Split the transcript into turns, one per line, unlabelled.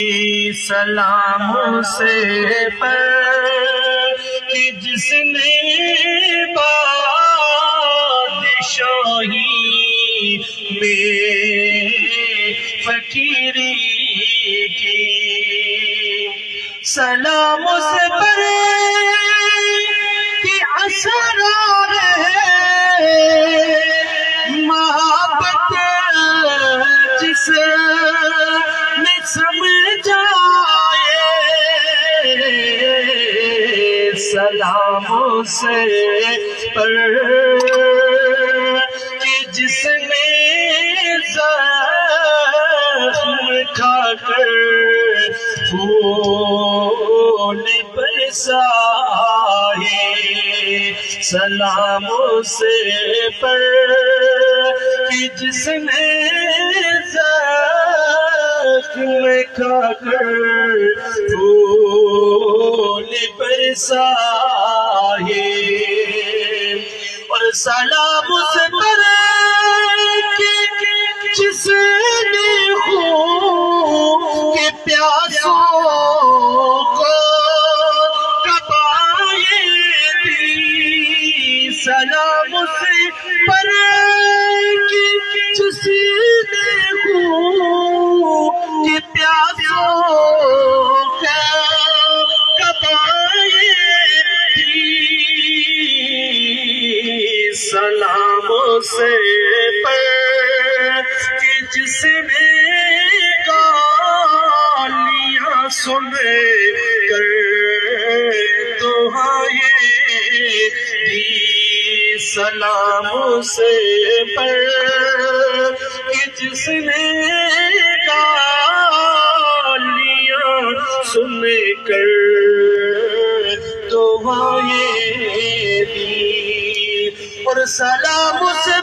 سلام سے پر کہ جس نے بادشاہی میں فقیری کی، سلام سے پر کہ اسرار محبت جس نے سمجھائے، سلام سے پر کہ جس نے زخم کھا کر پھول برسائے، سلام سے پر کہ جس نے زخم کھا کر پھول برسائے، اور سلام سے پر کہ جس نے خون کے پیاسوں کو کبائے دی، سلام سے پر کہ جس نے خون کے پیاسوں کو کبائے دی، سلام سے پر کہ جس نے گالیاں سن کر دعائیں دی، سلام سے پر کہ جس نے گالیاں سن کر دعائیں دی، اور سلام سے